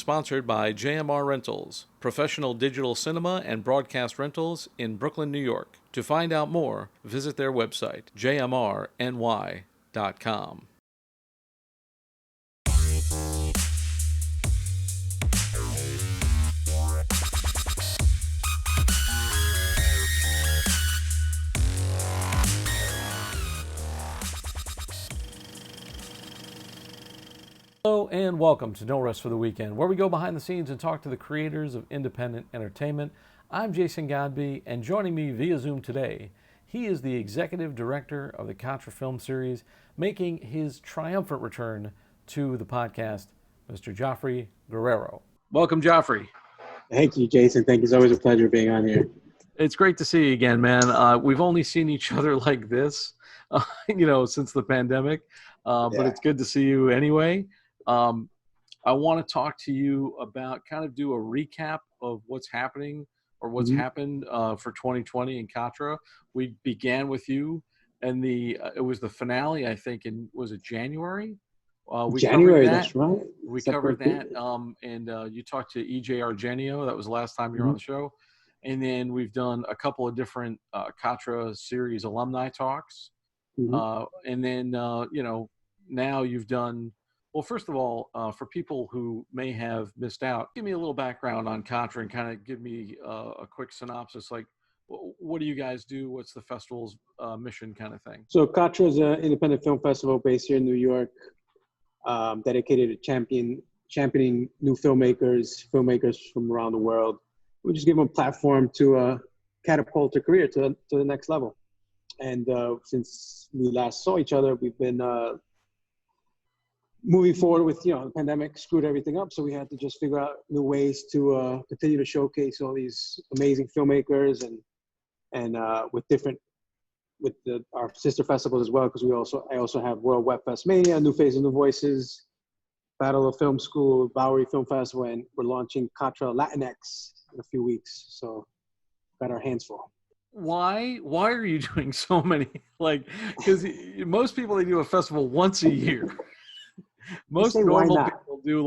sponsored by JMR Rentals, professional digital cinema and broadcast rentals in Brooklyn, New York. To find out more, visit their website, jmrny.com. Hello and welcome to No Rest for the Weekend, where we go behind the scenes and talk to the creators of independent entertainment. I'm Jason Godbey, and joining me via Zoom today, he is the executive director of the Katra Film Series, making his triumphant return to the podcast, Mr. Geoffrey Guerrero. Welcome, Geoffrey. Thank you, Jason. Thank you. It's always a pleasure being on here. It's great to see you again, man. We've only seen each other like this, since the pandemic, but it's good to see you anyway. I want to talk to you about do a recap of what's happening or what's happened for 2020 in Katra. We began with you, and it was the finale, I think, was it January? January, that's right. We covered that, and you talked to E.J. Argenio. That was the last time you were on the show. And then we've done a couple of different Katra series alumni talks. And then, now you've done... Well, first of all, for people who may have missed out, give me a little background on Katra and kind of give me a quick synopsis. Like, what do you guys do? What's the festival's mission kind of thing? So Katra is an independent film festival based here in New York, dedicated to championing new filmmakers from around the world. We just give them a platform to catapult their career to the next level. And since we last saw each other, we've been... moving forward with, the pandemic screwed everything up. So we had to just figure out new ways to continue to showcase all these amazing filmmakers and with our sister festivals as well. Because I also have World Web Fest Mania, New Faces, New Voices, Battle of Film School, Bowery Film Festival, and we're launching Katra Latinx in a few weeks. So got our hands full. Why are you doing so many? Because most people, they do a festival once a year. Most normal people do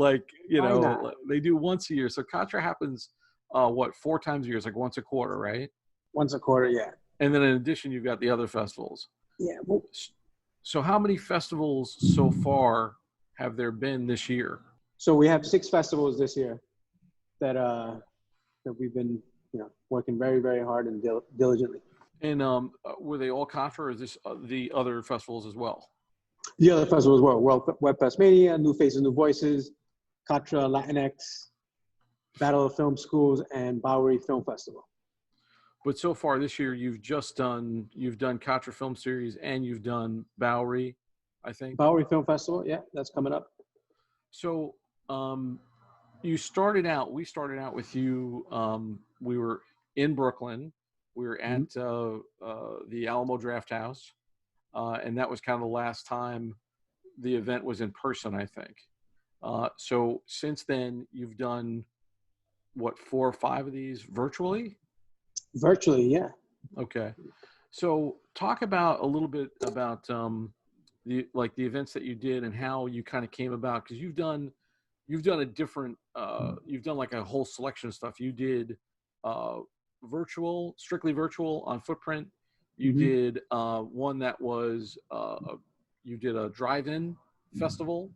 they do once a year. So Katra happens, 4 times a year? It's like once a quarter, right? Once a quarter, yeah. And then in addition, you've got the other festivals. Yeah. So how many festivals so far have there been this year? So we have 6 festivals this year that we've been working very, very hard and diligently. And were they all Katra, or is this the other festivals as well? The other festivals as well: World Web Fest Mania, New Faces, New Voices, Katra Latinx, Battle of Film Schools, and Bowery Film Festival. But so far this year, you've done Katra Film Series and you've done Bowery, I think. Bowery Film Festival, yeah, that's coming up. So we started out with you. We were in Brooklyn. We were at the Alamo Draft House. And that was kind of the last time the event was in person, I think. So since then, you've done, 4 or 5 of these virtually? Virtually, yeah. Okay. So talk about a little bit about the events that you did and how you kind of came about, because you've done a different, you've done like a whole selection of stuff. You did strictly virtual on Footprint. You did one that was, you did a drive-in festival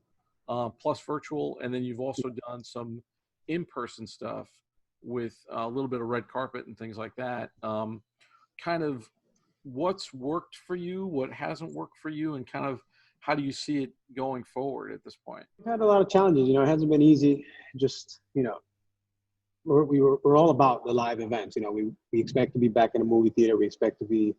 plus virtual, and then you've also done some in-person stuff with a little bit of red carpet and things like that. Kind of what's worked for you, what hasn't worked for you, and kind of how do you see it going forward at this point? We've had a lot of challenges. It hasn't been easy. Just, we're all about the live events. We expect to be back in a movie theater. We expect to be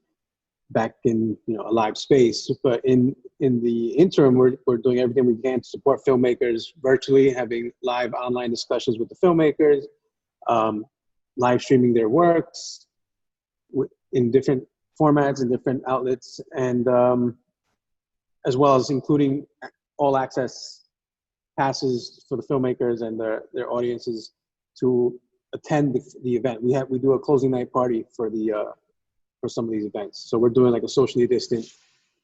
back in a live space, but in the interim, we're doing everything we can to support filmmakers virtually, having live online discussions with the filmmakers, live streaming their works in different formats and different outlets, and as well as including all access passes for the filmmakers and their audiences to attend the event. We do a closing night party for some of these events. So we're doing like a socially distant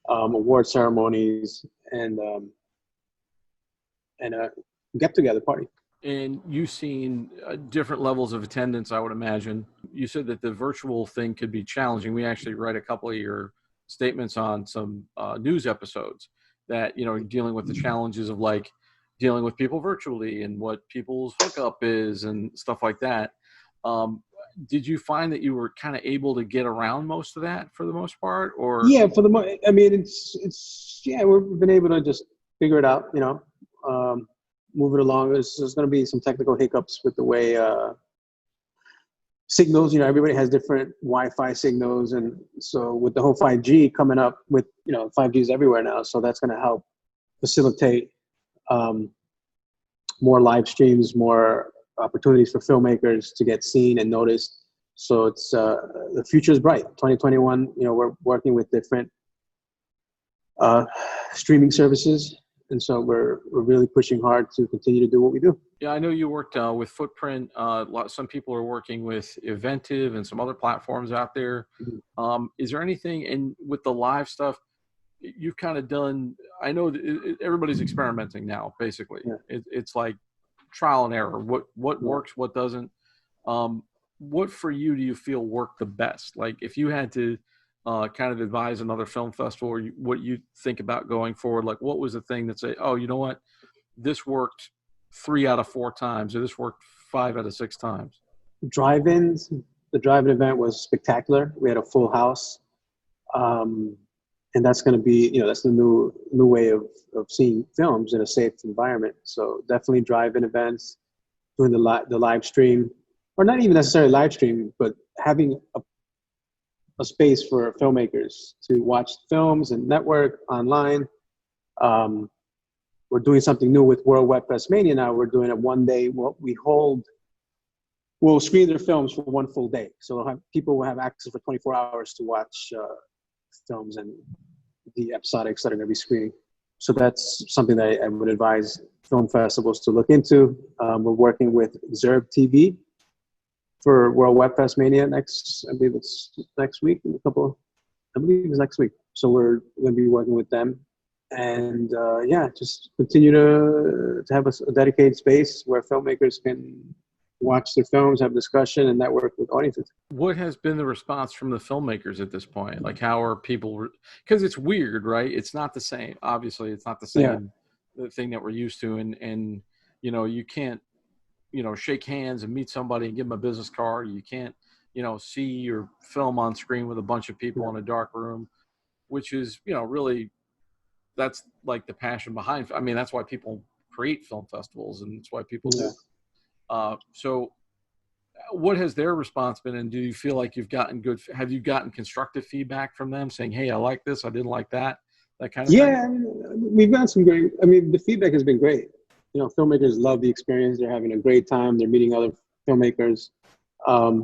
award ceremonies and a get-together party. And you've seen different levels of attendance, I would imagine. You said that the virtual thing could be challenging. We actually read a couple of your statements on some news episodes that, you know, dealing with the challenges of like dealing with people virtually and what people's hookup is and stuff like that. Did you find that you were kind of able to get around most of that for the most part, or? Yeah, for the most, I mean, yeah, we've been able to just figure it out, you know, move it along. There's going to be some technical hiccups with the way signals, you know, everybody has different Wi-Fi signals. And so with the whole 5G coming up with, you know, 5G is everywhere now. So that's going to help facilitate more live streams, more opportunities for filmmakers to get seen and noticed. So it's the future is bright. 2021, you know, we're working with different streaming services, and so we're really pushing hard to continue to do what we do. Yeah, I know you worked with Footprint. Some people are working with Eventive and some other platforms out there. Mm-hmm. Is there anything in with the live stuff you've kind of done? I know that everybody's experimenting now. Basically, yeah. It's like trial and error. What works, what doesn't. What for you do you feel worked the best? Like if you had to kind of advise another film festival, or what you think about going forward, like what was the thing that say, oh, you know what, this worked 3 out of 4 times, or this worked 5 out of 6 times? Drive-ins. The drive-in event was spectacular. We had a full house. And that's going to be, you know, that's the new way of seeing films in a safe environment. So definitely drive-in events, doing the live stream, or not even necessarily live stream, but having a space for filmmakers to watch films and network online. We're doing something new with World Web Fest Mania now. We're doing it one day. We'll screen their films for 1 full day. So people will have access for 24 hours to watch films and the episodics that are going to be screening. So that's something that I would advise film festivals to look into. We're working with Zerb TV for World Web Fest Mania I believe it's next week, I believe it's next week. So we're going to be working with them. And yeah, just continue to have a dedicated space where filmmakers can watch their films, have discussion, and network with audiences. What has been the response from the filmmakers at this point? Like, how are people, because it's weird, right? It's not the same. Obviously, it's not the same thing that we're used to. And, you know, you can't, you know, shake hands and meet somebody and give them a business card. You can't, you know, see your film on screen with a bunch of people in a dark room, which is, you know, really, that's like the passion behind. I mean, that's why people create film festivals, and it's why people do. So what has their response been? And do you feel like have you gotten constructive feedback from them saying, hey, I like this, I didn't like that kind of thing? Yeah, we've got some great, the feedback has been great. You know, filmmakers love the experience. They're having a great time. They're meeting other filmmakers.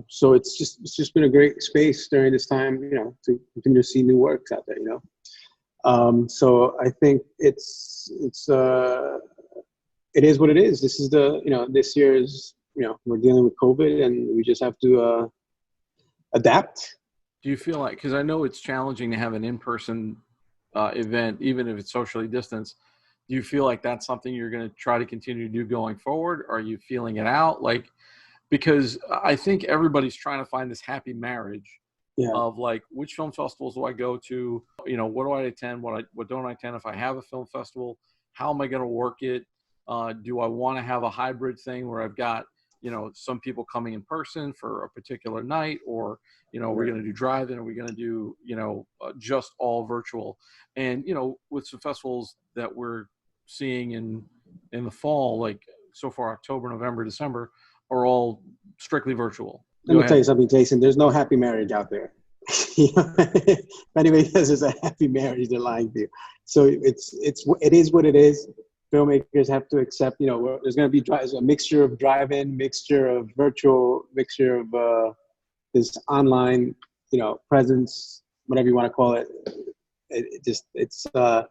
So it's just been a great space during this time, you know, to continue to see new works out there, you know. So I think it is what it is. This is this year's, you know, we're dealing with COVID, and we just have to adapt. Do you feel like, because I know it's challenging to have an in-person event, even if it's socially distanced, do you feel like that's something you're going to try to continue to do going forward? Are you feeling it out? Like, because I think everybody's trying to find this happy marriage of like, which film festivals do I go to? You know, what do I attend? What don't I attend? If I have a film festival, how am I going to work it? Do I want to have a hybrid thing where I've got, you know, some people coming in person for a particular night, or, you know, we're going to do drive-in, or we're going to do, you know, just all virtual? And, you know, with some festivals that we're seeing in the fall, like so far October, November, December, are all strictly virtual. Let me tell you something, Jason. There's no happy marriage out there. If anybody says there's a happy marriage, they're lying to you. So it is what it is. Filmmakers have to accept, you know, there's going to be a mixture of drive-in, mixture of virtual, mixture of this online, you know, presence, whatever you want to call it. It's the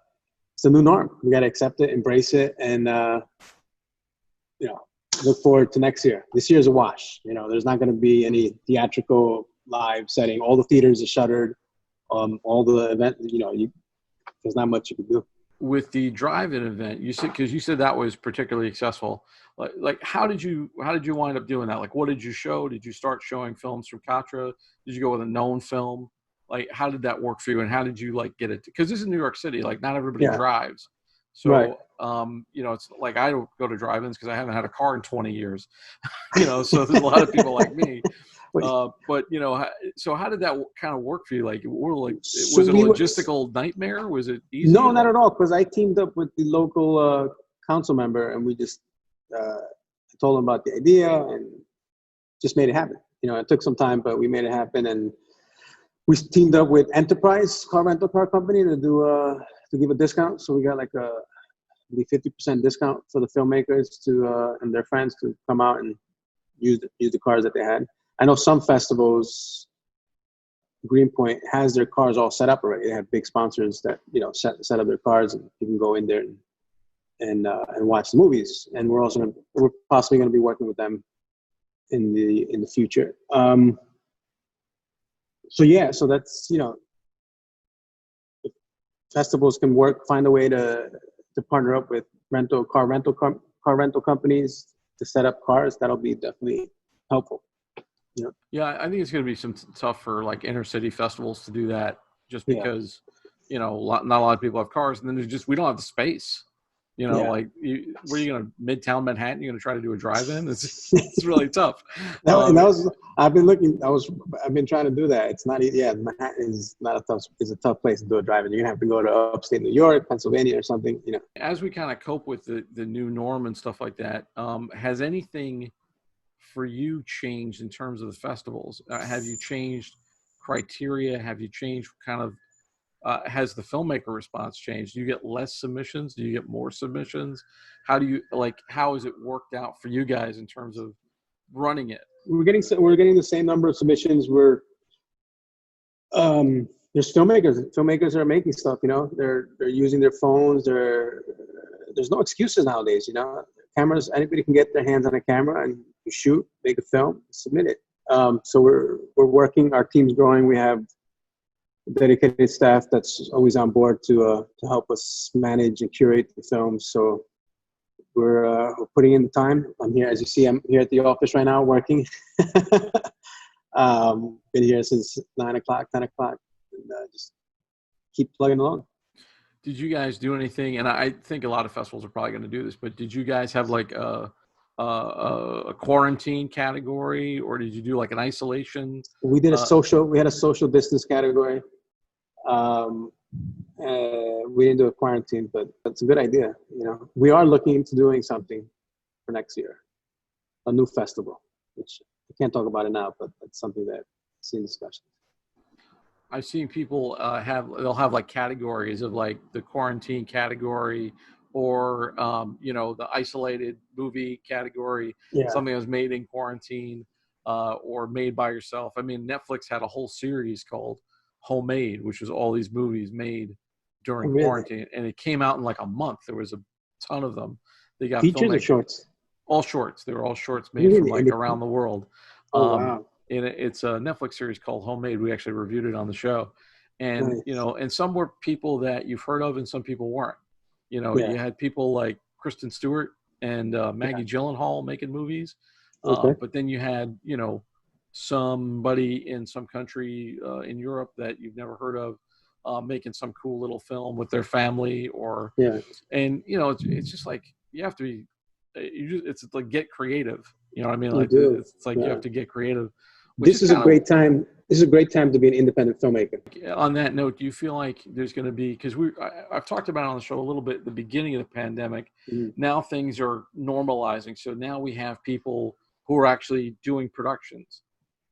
new norm. We got to accept it, embrace it, and you know, look forward to next year. This year's a wash. You know, there's not going to be any theatrical live setting. All the theaters are shuttered. All the event, you know, there's not much you can do. with the drive-in event, you said, because you said that was particularly successful. Like how did you wind up doing that? Like, what did you show? Did you start showing films from Katra? Did you go with a known film? Like, how did that work for you, and how did you like get it? Because this is New York City. Like, not everybody drives. Right. So, you know, it's like I don't go to drive-ins because I haven't had a car in 20 years. You know, so there's a lot of people like me. But you know, so how did that kind of work for you? Like, was it a logistical nightmare? Was it easy? No, not at all. Because I teamed up with the local council member, and we just told him about the idea and just made it happen. You know, it took some time, but we made it happen, and we teamed up with Enterprise car rental car company to do to give a discount. So we got like a 50% discount for the filmmakers to and their friends to come out and use the cars that they had. I know some festivals, Greenpoint has their cars all set up already. They have big sponsors that, you know, set up their cars, and you can go in there and watch the movies. And we're possibly going to be working with them in the future. So yeah, so that's, you know, if festivals can find a way to partner up with car rental companies to set up cars. That'll be definitely helpful. Yeah. Yeah, I think it's going to be tough for like inner city festivals to do that, just because, you know, not a lot of people have cars, and then we don't have the space. You know, like, where are you going to Midtown Manhattan? You're going to try to do a drive-in? It's really tough. I've been trying to do that. It's not easy. Yeah, Manhattan is a tough place to do a drive-in. You're going to have to go to upstate New York, Pennsylvania, or something. You know. As we kind of cope with the new norm and stuff like that, has anything for you changed in terms of the festivals? Have you changed criteria? Have you changed kind of, has the filmmaker response changed? Do you get less submissions? Do you get more submissions? How has it worked out for you guys in terms of running it? We're getting the same number of submissions. There's filmmakers are making stuff, you know, they're using their phones. There's no excuses nowadays, you know. Cameras, anybody can get their hands on a camera and shoot, make a film, submit it. So we're working, our team's growing. We have dedicated staff that's always on board to help us manage and curate the films. So we're putting in the time. I'm here, as you see, I'm here at the office right now working. Been here since 9 o'clock, 10 o'clock, and just keep plugging along. Did you guys do anything? And I think a lot of festivals are probably going to do this, but did you guys have like a quarantine category, or did you do like an isolation? We did we had a social distance category. We didn't do a quarantine, but that's a good idea. You know, we are looking into doing something for next year, a new festival, which I can't talk about it now, but that's something that's in discussion. I've seen people they'll have like categories of like the quarantine category, or you know, the isolated movie category, something that was made in quarantine, or made by yourself. I mean, Netflix had a whole series called Homemade, which was all these movies made during quarantine, and it came out in like a month. There was a ton of them. They got features or shorts? All shorts. They were all shorts made from like around the world. Wow. And it's a Netflix series called Homemade. We actually reviewed it on the show. And, you know, and some were people that you've heard of and some people weren't. You know, you had people like Kristen Stewart and Maggie Gyllenhaal making movies. But then you had, you know, somebody in some country in Europe that you've never heard of making some cool little film with their family, or and, you know, it's just like you have to be, it's like get creative. You know what I mean? Like it's like you have to get creative. This is a great time. This is a great time to be an independent filmmaker. On that note, do you feel like there's going to be, because I've talked about it on the show a little bit at the beginning of the pandemic. Now things are normalizing. So now we have people who are actually doing productions,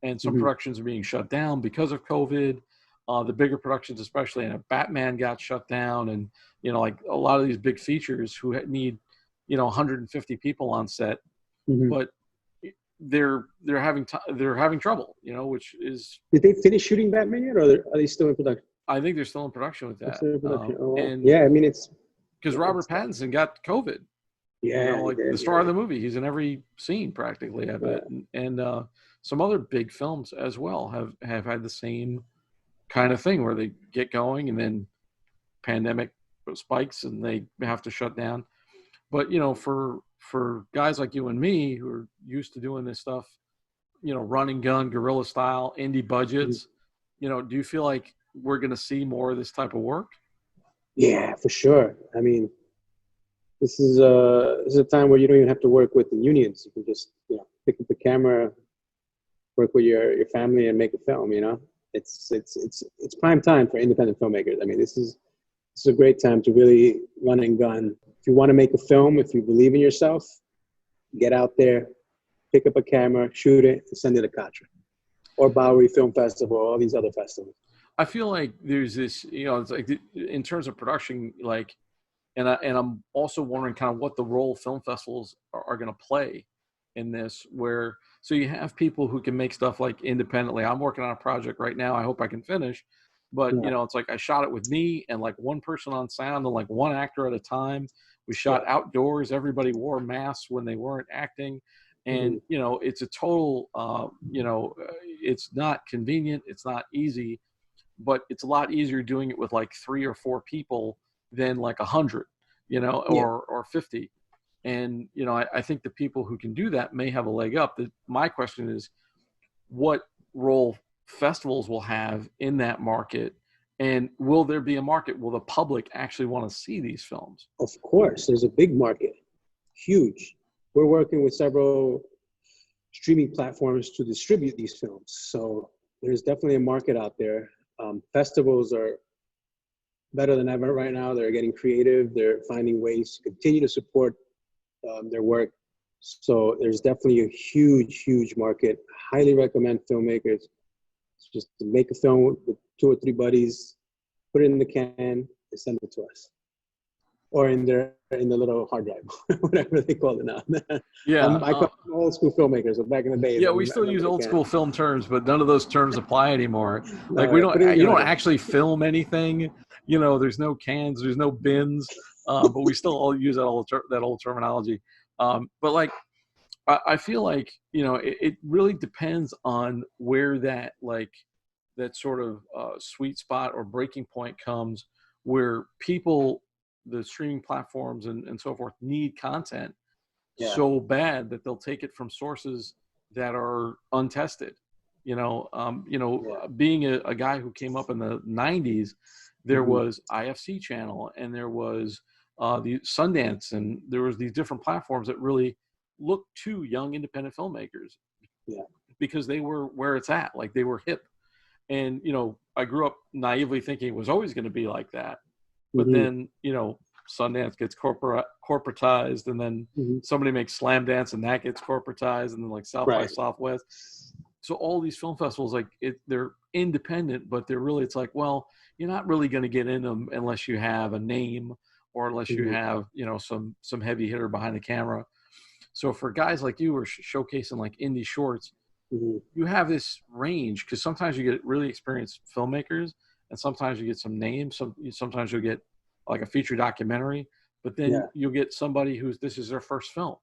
and some productions are being shut down because of COVID. The bigger productions, especially, and Batman got shut down, and, you know, like a lot of these big features who need, you know, 150 people on set, but they're having trouble, you know, which is. Did they finish shooting Batman yet, or are they still in production? I think they're still in production with that. And yeah, I mean, it's because Robert Pattinson got COVID. Yeah, you know, like the star of the movie, he's in every scene practically of it, and some other big films as well have had the same kind of thing where they get going and then pandemic spikes and they have to shut down. But, for guys like you and me who are used to doing this stuff, run and gun, guerrilla style, indie budgets, do you feel like we're going to see more of this type of work? Yeah, for sure. I mean, this is a time where you don't even have to work with the unions. You can just pick up the camera, work with your family, and make a film. It's prime time for independent filmmakers. I mean, this is a great time to really run and gun. If you want to make a film, if you believe in yourself, get out there, pick up a camera, shoot it, and send it to Katra or Bowery Film Festival, all these other festivals. I feel like there's this, it's like in terms of production, like, and I'm also wondering kind of what the role film festivals are going to play in this, so you have people who can make stuff like independently. I'm working on a project right now. I hope I can finish, but it's like I shot it with me and like one person on sound and like one actor at a time. We shot outdoors. Everybody wore masks when they weren't acting. And, it's a total, it's not convenient. It's not easy. But it's a lot easier doing it with like 3 or 4 people than like 100, or 50. And, I think the people who can do that may have a leg up. My question is, what role festivals will have in that market? And will there be a market? Will the public actually want to see these films? Of course, there's a big market, huge. We're working with several streaming platforms to distribute these films. So there's definitely a market out there. Festivals are better than ever right now. They're getting creative. They're finding ways to continue to support their work. So there's definitely a huge, huge market. Highly recommend filmmakers just to make a film with 2 or 3 buddies, put it in the can, and send it to us. Or in the little hard drive, whatever they call it now. Yeah, I call them old school filmmakers. So back in the day. Yeah, we still use old school film terms, but none of those terms apply anymore. Like you don't actually film anything. There's no cans, there's no bins, but we still all use that old terminology. But like, I feel like it really depends on where that sort of sweet spot or breaking point comes, where people, the streaming platforms and so forth, need content so bad that they'll take it from sources that are untested. Being a guy who came up in the 90s, there was IFC channel and there was the Sundance, and there was these different platforms that really looked to young independent filmmakers because they were where it's at, like they were hip. And, I grew up naively thinking it was always going to be like that. But then, Sundance gets corporatized, and then somebody makes Slam Dance and that gets corporatized, and then like South by Southwest. So all these film festivals, they're independent, but they're really, it's like, well, you're not really going to get in them unless you have a name or unless you have, some heavy hitter behind the camera. So for guys like you who are showcasing like indie shorts, you have this range, because sometimes you get really experienced filmmakers and sometimes you get some names. Sometimes you'll get like a feature documentary, but then you'll get somebody this is their first film,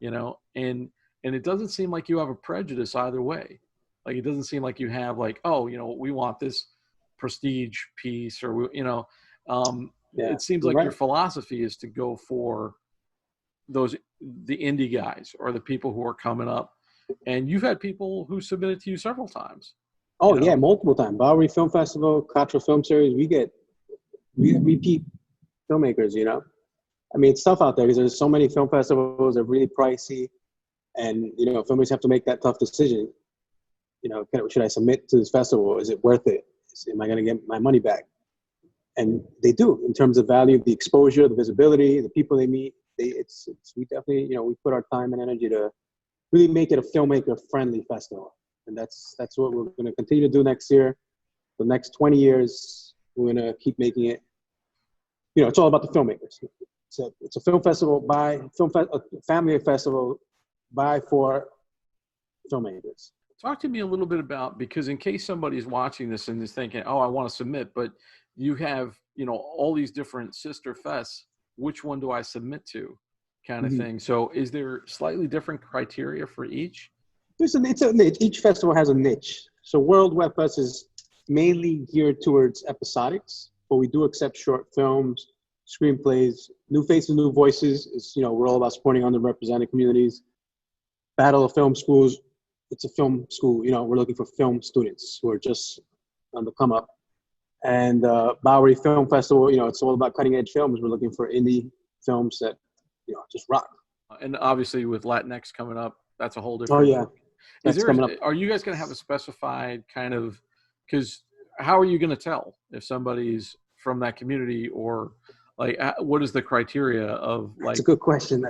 and it doesn't seem like you have a prejudice either way. Like, it doesn't seem like you have like, oh, we want this prestige piece, or, it seems like your philosophy is to go for the indie guys or the people who are coming up. And you've had people who submitted to you several times. Oh, yeah, multiple times. Bowery Film Festival, Katra Film Series, we get repeat filmmakers, I mean, it's tough out there because there's so many film festivals that are really pricey, and, filmmakers have to make that tough decision. Should I submit to this festival? Is it worth it? Am I going to get my money back? And they do, in terms of value, the exposure, the visibility, the people they meet. We definitely, we put our time and energy to really make it a filmmaker-friendly festival. And that's what we're going to continue to do next year. The next 20 years, we're going to keep making it. It's all about the filmmakers. It's a film festival a family festival for filmmakers. Talk to me a little bit about, because in case somebody's watching this and is thinking, oh, I want to submit, but you have, all these different sister fests, which one do I submit to, kind of thing. So is there slightly different criteria for each? It's a niche. Each festival has a niche. So World Web Fest is mainly geared towards episodics, but we do accept short films, screenplays, new faces, new voices. It's, you know, we're all about supporting underrepresented communities. Battle of Film Schools. It's a film school. You know, we're looking for film students who are just on the come up. And Bowery Film Festival, you know, it's all about cutting edge films. We're looking for indie films that, you know, just rock. And obviously with Latinx coming up, that's a whole Oh different. yeah, that's coming up. Are you guys going to have a specified kind of, because how are you going to tell if somebody's from that community, or like what is the criteria of, like, it's a good question.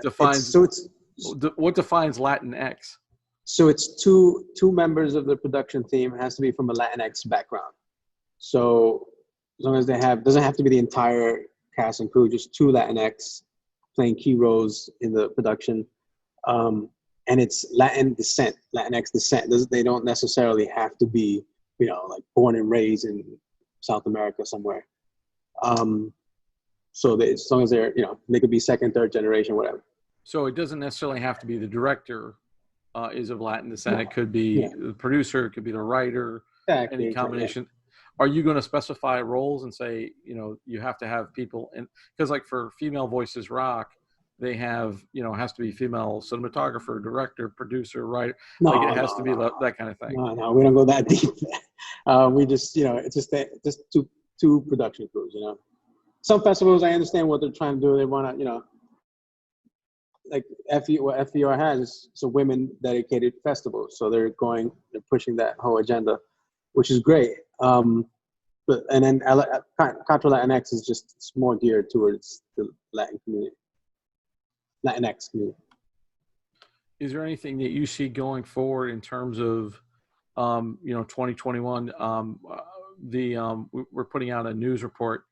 What defines Latinx? So it's two members of the production team. It has to be from a Latinx background. So as long as they have, doesn't have to be the entire cast and crew, just 2 Latinx playing key roles in the production. And it's Latinx descent. They don't necessarily have to be, you know, like born and raised in South America somewhere. So as long as they're, you know, they could be second, third generation, whatever. So it doesn't necessarily have to be the director is of Latin descent. No. It could be the producer, it could be the writer, any combination. Yeah. Are you going to specify roles and say, you know, you have to have people in, because like for Female Voices Rock, they have, you know, it has to be female cinematographer, director, producer, writer. It has to be that kind of thing. No, we don't go that deep. We just, you know, it's just two production crews, you know. Some festivals, I understand what they're trying to do. They want to, you know, like what FER has, it's a women dedicated festival. So they're pushing that whole agenda, which is great. And then Katra Latinx is just, it's more geared towards the Latin community, Latinx community. Is there anything that you see going forward in terms of, you know, 2021? We're putting out a news report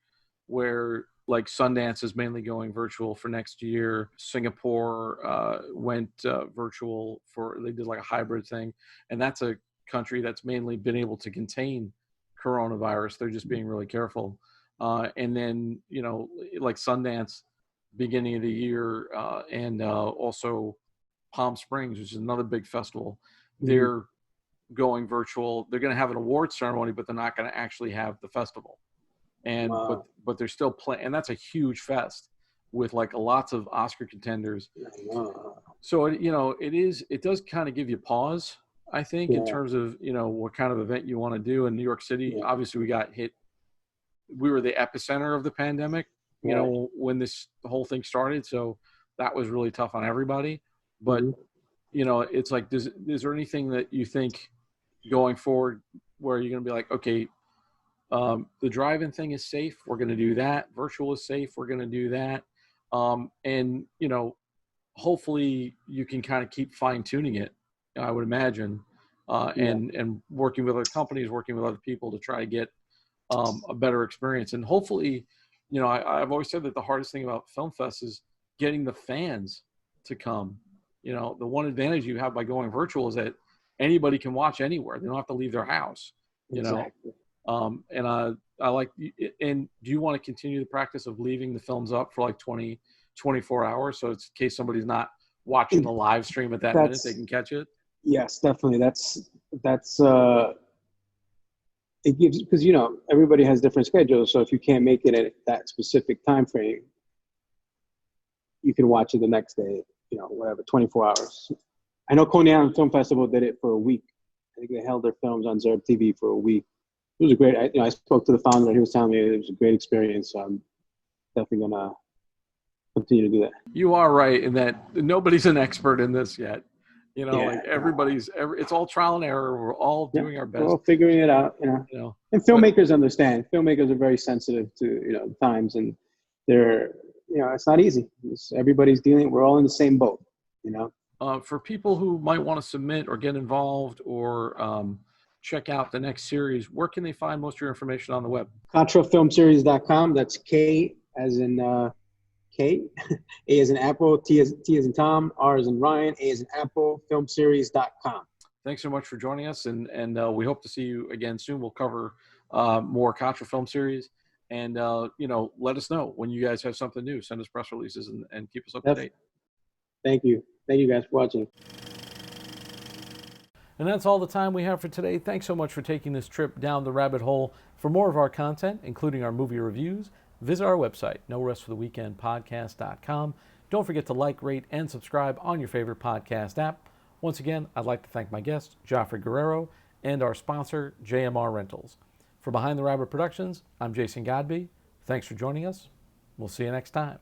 where, like, Sundance is mainly going virtual for next year. Singapore went virtual they did like a hybrid thing. And that's a country that's mainly been able to contain coronavirus. They're just being really careful. And then, you know, like Sundance, beginning of the year, and also Palm Springs, which is another big festival. They're going virtual. They're going to have an award ceremony, but they're not going to actually have the festival. And but they're still playing, and that's a huge fest with like lots of Oscar contenders. So you know, it does kind of give you pause, I think, in terms of, you know, what kind of event you want to do. In New York City, obviously we got hit. We were the epicenter of the pandemic, you know, when the whole thing started. So that was really tough on everybody. But you know, it's like, is there anything that you think going forward where you're going to be like, okay, the drive-in thing is safe, we're going to do that. Virtual is safe, we're going to do that. And, you know, hopefully you can kind of keep fine-tuning it, I would imagine, and working with other companies, working with other people to try to get a better experience. And hopefully, you know, I've always said that the hardest thing about Film Fest is getting the fans to come. You know, the one advantage you have by going virtual is that anybody can watch anywhere. They don't have to leave their house, you know. And I like, and do you want to continue the practice of leaving the films up for like 24 hours? So it's in case somebody's not watching the live stream at that minute, they can catch it. Yes, definitely. That's it gives, because, you know, everybody has different schedules. So if you can't make it at that specific time frame, you can watch it the next day, you know, whatever, 24 hours. I know Coney Island Film Festival did it for a week. I think they held their films on Zerb TV for a week. It was a great, I spoke to the founder and he was telling me it was a great experience. So I'm definitely going to continue to do that. You are right in that nobody's an expert in this yet. You know, like it's all trial and error. We're all doing our best. We're all figuring it out, you know. And filmmakers understand. Filmmakers are very sensitive to, you know, times, and they're, you know, it's not easy. Everybody's dealing, we're all in the same boat, you know. For people who might want to submit or get involved or check out the next series, where can they find most of your information on the web? KatraFilmSeries.com. That's K as in K, A as in Apple, T as in Tom, R as in Ryan, A as in Apple, filmseries.com. Thanks so much for joining us, and we hope to see you again soon. We'll cover more Katra Film Series, and you know, let us know when you guys have something new. Send us press releases and keep us up to date. Thank you guys for watching. And that's all the time we have for today. Thanks so much for taking this trip down the rabbit hole. For more of our content, including our movie reviews, visit our website, norestfortheweekendpodcast.com. Don't forget to like, rate, and subscribe on your favorite podcast app. Once again, I'd like to thank my guest, Geoffrey Guerrero, and our sponsor, JMR Rentals. For Behind the Rabbit Productions, I'm Jason Godbey. Thanks for joining us. We'll see you next time.